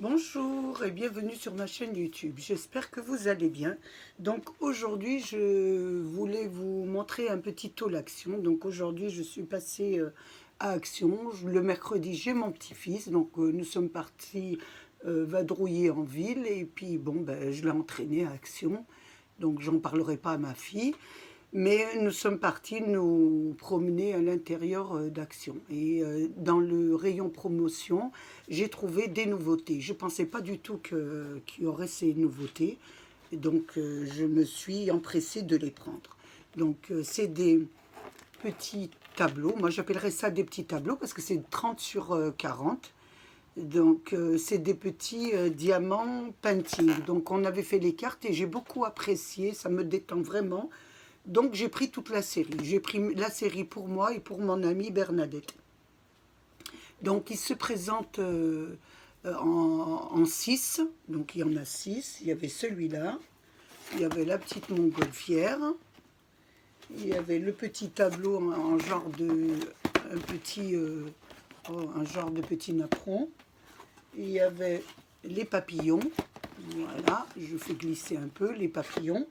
Bonjour et bienvenue sur ma chaîne YouTube. J'espère que vous allez bien. Donc aujourd'hui, je voulais vous montrer un petit haul Action. Donc aujourd'hui, je suis passée à Action. Le mercredi, j'ai mon petit-fils. Donc nous sommes partis vadrouiller en ville. Et puis bon, ben, je l'ai entraîné à Action. Donc j'en parlerai pas à ma fille. Mais nous sommes partis nous promener à l'intérieur d'Action. Et dans le rayon promotion, j'ai trouvé des nouveautés. Je ne pensais pas du tout qu'il y aurait ces nouveautés. Et donc, je me suis empressée de les prendre. Donc, c'est des petits tableaux. Moi, j'appellerais ça des petits tableaux parce que c'est 30 sur 40. Donc, c'est des petits diamants painting. Donc, on avait fait les cartes et j'ai beaucoup apprécié. Ça me détend vraiment. Donc j'ai pris toute la série. J'ai pris la série pour moi et pour mon amie Bernadette. Donc il se présente en 6. Donc il y en a 6. Il y avait celui-là. Il y avait la petite montgolfière. Il y avait le petit tableau en genre de un genre de petit napperon. Il y avait les papillons. Voilà, je fais glisser un peu les papillons.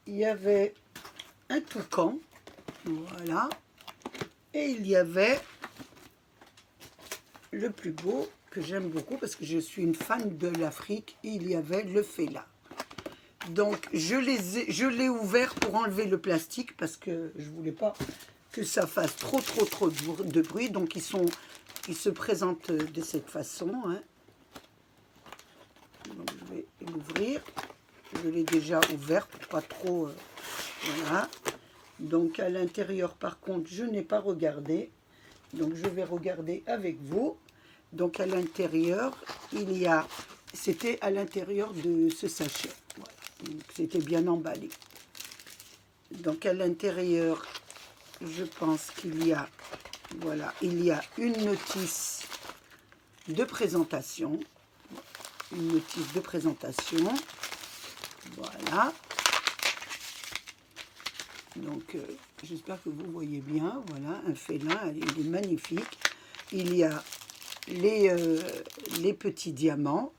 Il y avait un toucan, voilà, et il y avait le plus beau que j'aime beaucoup parce que je suis une fan de l'Afrique, il y avait le félin. Donc je l'ai ouvert pour enlever le plastique parce que je voulais pas que ça fasse trop de bruit. Donc ils se présentent de cette façon, hein. Donc je vais l'ouvrir. Je l'ai déjà ouvert pour pas trop voilà. Donc à l'intérieur, par contre, je n'ai pas regardé. Donc je vais regarder avec vous. Donc à l'intérieur, il y a... C'était à l'intérieur de ce sachet. Voilà. C'était bien emballé. Donc à l'intérieur, je pense qu'il y a... Voilà, il y a une notice de présentation. Une notice de présentation. Voilà. Donc, j'espère que vous voyez bien. Voilà, un félin, il est magnifique. Il y a les petits diamants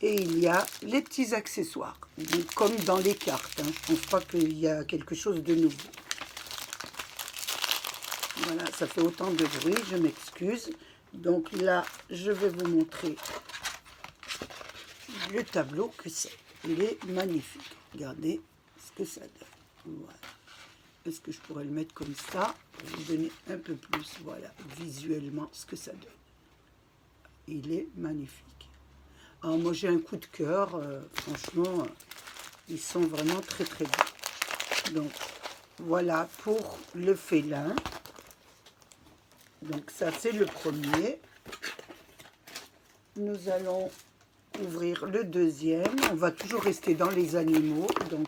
et il y a les petits accessoires. Donc, comme dans les cartes, hein. Je ne pense pas qu'il y a quelque chose de nouveau. Voilà, ça fait autant de bruit, je m'excuse. Donc là, je vais vous montrer le tableau que c'est. Il est magnifique. Regardez ce que ça donne. Voilà. Est-ce que je pourrais le mettre comme ça pour vous donner un peu plus, voilà, visuellement ce que ça donne. Il est magnifique. Alors moi j'ai un coup de cœur, franchement, ils sont vraiment très beaux. Donc voilà pour le félin. Donc ça c'est le premier. Nous allons ouvrir le deuxième. On va toujours rester dans les animaux. Donc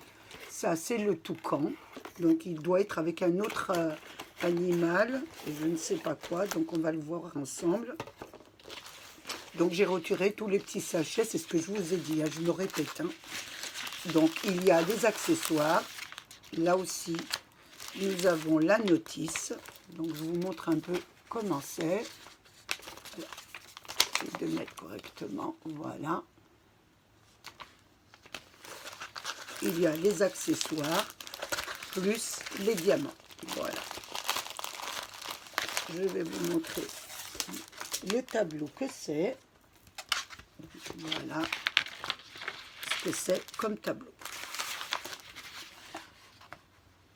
ça c'est le toucan. Donc il doit être avec un autre animal, je ne sais pas quoi, donc on va le voir ensemble. Donc j'ai retiré tous les petits sachets, c'est ce que je vous ai dit, hein, je me répète. Hein. Donc il y a les accessoires, là aussi nous avons la notice, donc je vous montre un peu comment c'est. Voilà. De mettre correctement, voilà. Il y a les accessoires, plus les diamants. Voilà. Je vais vous montrer le tableau que c'est. Voilà ce que c'est comme tableau.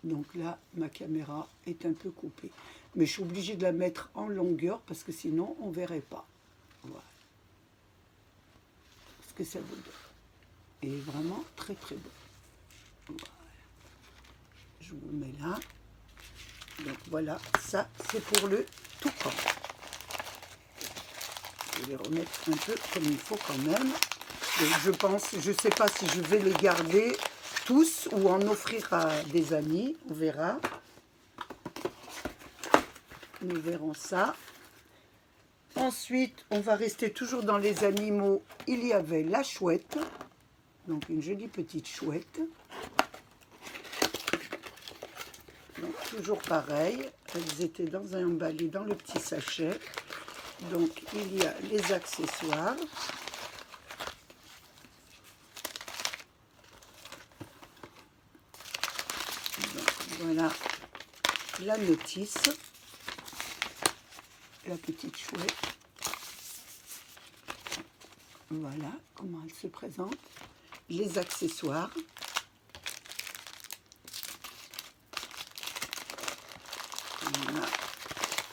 Donc là, ma caméra est un peu coupée. Mais je suis obligée de la mettre en longueur parce que sinon, on ne verrait pas. Voilà. Ce que ça vous donne. Et vraiment très beau. Voilà. Je vous mets là. Donc voilà, ça c'est pour le toucan. Je vais les remettre un peu comme il faut quand même. Donc je pense, je ne sais pas si je vais les garder tous ou en offrir à des amis. On verra. Nous verrons ça. Ensuite, on va rester toujours dans les animaux. Il y avait la chouette. Donc une jolie petite chouette. Donc, toujours pareil, elles étaient dans un emballé dans le petit sachet. Donc il y a les accessoires. Voilà la notice, la petite chouette. Voilà comment elle se présente. Les accessoires. Voilà.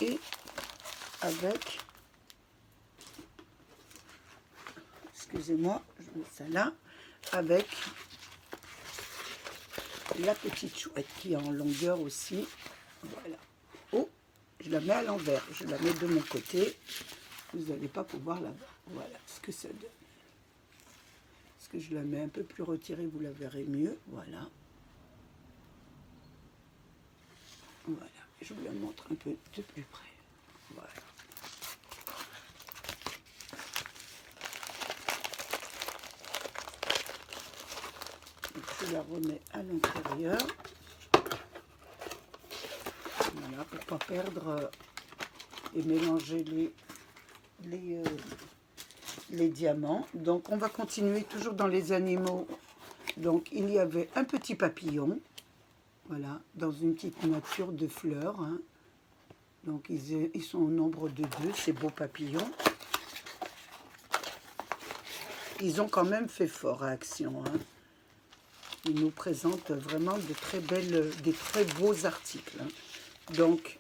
Et avec, excusez-moi, je mets ça là, avec la petite chouette qui est en longueur aussi. Voilà. Oh, je la mets à l'envers, je la mets de mon côté. Vous n'allez pas pouvoir la voir. Voilà ce que ça donne. Est-ce que je la mets un peu plus retirée, vous la verrez mieux. Voilà. Voilà. Je vous la montre un peu de plus près. Voilà. Donc, je la remets à l'intérieur. Voilà, pour ne pas perdre et mélanger les diamants. Donc, on va continuer toujours dans les animaux. Donc, il y avait un petit papillon. Voilà, dans une petite nature de fleurs. Hein. Donc, ils sont au nombre de 2, ces beaux papillons. Ils ont quand même fait fort à Action. Hein. Ils nous présentent vraiment des très beaux articles. Hein. Donc,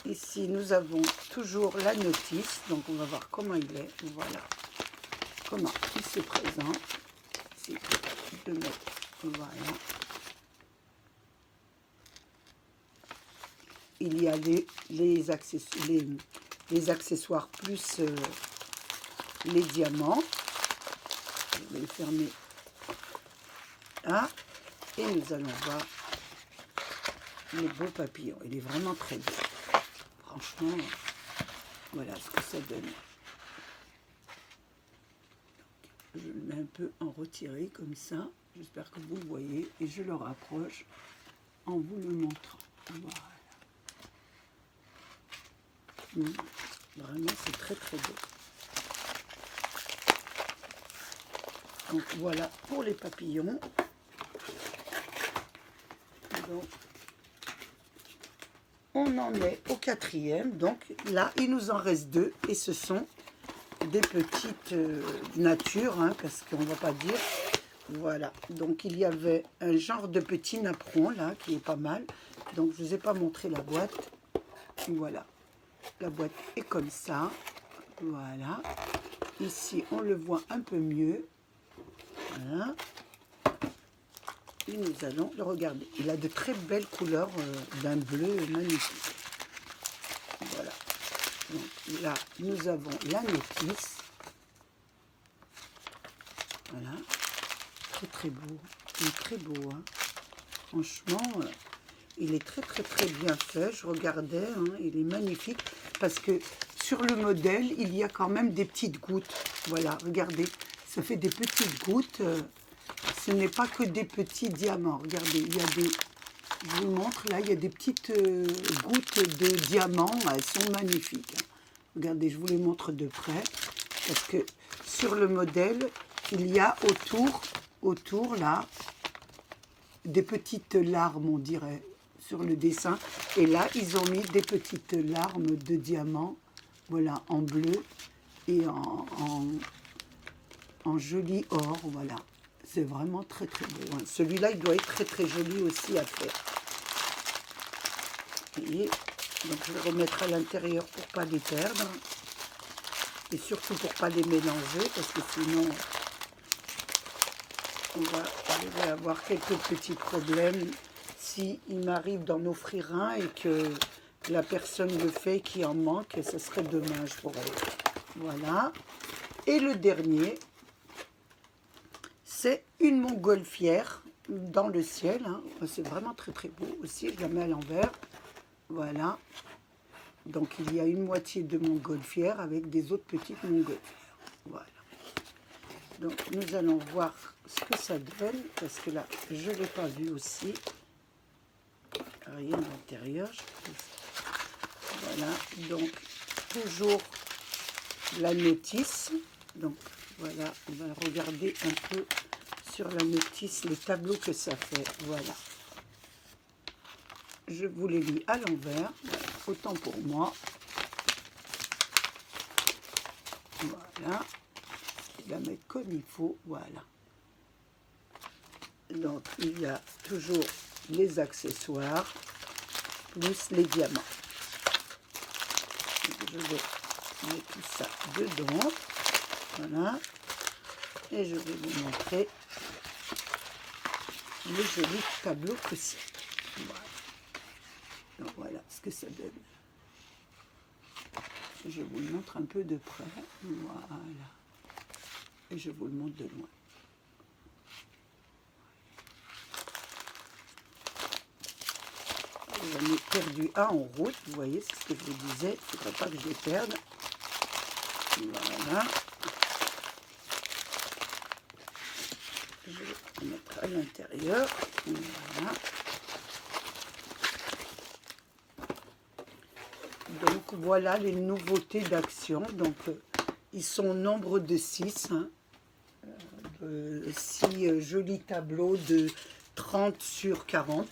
ici, nous avons toujours la notice. Donc, on va voir comment il est. Voilà. Comment il se présente. Ici, de mettre. Voilà. Il y a les accessoires plus les diamants. Je vais le fermer là. Et nous allons voir le beau papillon. Il est vraiment très beau. Franchement, voilà ce que ça donne. Donc, je le mets un peu en retiré comme ça. J'espère que vous le voyez. Et je le rapproche en vous le montrant. Voilà. Vraiment, c'est très très beau. Donc voilà pour les papillons. Donc, on en est au 4e. Donc là, il nous en reste 2. Et ce sont des petites natures, hein, parce qu'on ne va pas dire. Voilà. Donc il y avait un genre de petit napperon là, qui est pas mal. Donc je ne vous ai pas montré la boîte. Voilà. La boîte est comme ça. Voilà. Ici, on le voit un peu mieux. Voilà. Et nous allons le regarder. Il a de très belles couleurs d'un bleu magnifique. Voilà. Donc là, nous avons la notice. Voilà. Très très beau. Il est très beau. Hein. Franchement, il est très très très bien fait. Je regardais, hein, il est magnifique. Parce que sur le modèle, il y a quand même des petites gouttes. Voilà, regardez. Ça fait des petites gouttes. Ce n'est pas que des petits diamants. Regardez, il y a des... Je vous montre, là, il y a des petites gouttes de diamants. Elles sont magnifiques. Regardez, je vous les montre de près. Parce que sur le modèle, il y a autour là, des petites larmes, on dirait, sur le dessin. Et là, ils ont mis des petites larmes de diamants. Voilà, en bleu et en joli or, voilà. C'est vraiment très très beau. Hein. Celui-là, il doit être très très joli aussi à faire. Et donc je vais remettre à l'intérieur pour ne pas les perdre. Et surtout pour ne pas les mélanger, parce que sinon, on va avoir quelques petits problèmes si il m'arrive d'en offrir un et que la personne le fait et qu'il en manque, ce serait dommage pour elle. Voilà. Et le dernier, c'est une montgolfière dans le ciel. Hein. C'est vraiment très très beau aussi. Je la mets à l'envers. Voilà. Donc il y a une moitié de montgolfière avec des autres petites montgolfières. Voilà. Donc nous allons voir ce que ça donne. Parce que là, je ne l'ai pas vu aussi. Rien à l'intérieur. Voilà. Donc toujours la notice. Donc voilà, on va regarder un peu sur la notice les tableaux que ça fait. Voilà. je vous les lis à l'envers, autant pour moi. Voilà, il va mettre comme il faut, voilà. Donc il y a toujours les accessoires, plus les diamants. Donc, je vais mettre tout ça dedans, voilà. Et je vais vous montrer le joli tableau que c'est. Voilà. Donc voilà ce que ça donne. Je vous le montre un peu de près. Voilà. Et je vous le montre de loin. J'en ai perdu un en route. Vous voyez, c'est ce que je vous disais. Il ne faudrait pas que je les perde. Voilà. Je vais le mettre à l'intérieur. Voilà. Donc voilà les nouveautés d'Action. Donc ils sont au nombre de 6. 6 jolis tableaux de 30 sur 40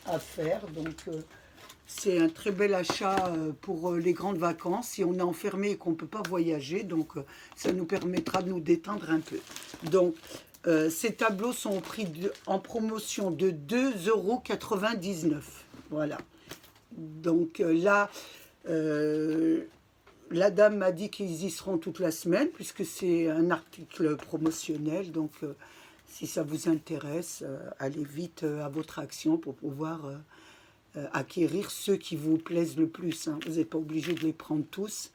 à faire. Donc c'est un très bel achat pour les grandes vacances. Si on est enfermé et qu'on ne peut pas voyager, donc ça nous permettra de nous détendre un peu. Donc ces tableaux sont au prix en promotion de 2,99 €. Voilà. Donc là, la dame m'a dit qu'ils y seront toute la semaine, puisque c'est un article promotionnel. Donc si ça vous intéresse, allez vite à votre Action pour pouvoir acquérir ceux qui vous plaisent le plus. Hein. Vous n'êtes pas obligé de les prendre tous.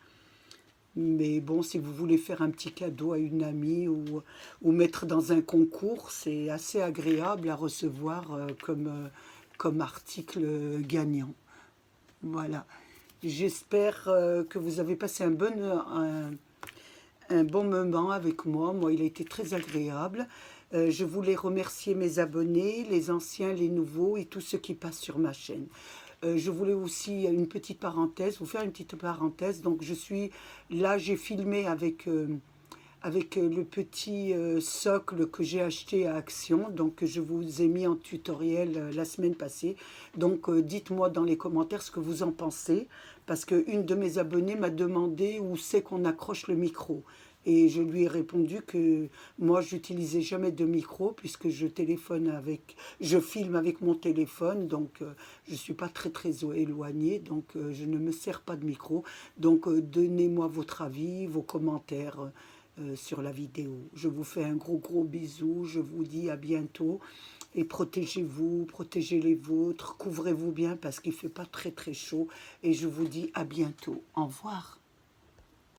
Mais bon, si vous voulez faire un petit cadeau à une amie ou mettre dans un concours, c'est assez agréable à recevoir comme article gagnant. Voilà. J'espère que vous avez passé un bon moment avec moi. Moi, il a été très agréable. Je voulais remercier mes abonnés, les anciens, les nouveaux et tous ceux qui passent sur ma chaîne. Je voulais aussi une petite parenthèse, vous faire une petite parenthèse. Donc je suis là, j'ai filmé avec le petit socle que j'ai acheté à Action. Donc je vous ai mis en tutoriel la semaine passée. Donc dites-moi dans les commentaires ce que vous en pensez. Parce qu'une de mes abonnées m'a demandé où c'est qu'on accroche le micro. Et je lui ai répondu que moi, j'utilisais jamais de micro puisque je filme avec mon téléphone. Donc, je suis pas très éloignée. Donc, je ne me sers pas de micro. Donc, donnez-moi votre avis, vos commentaires sur la vidéo. Je vous fais un gros bisou. Je vous dis à bientôt. Et protégez-vous, protégez les vôtres. Couvrez-vous bien parce qu'il ne fait pas très chaud. Et je vous dis à bientôt. Au revoir.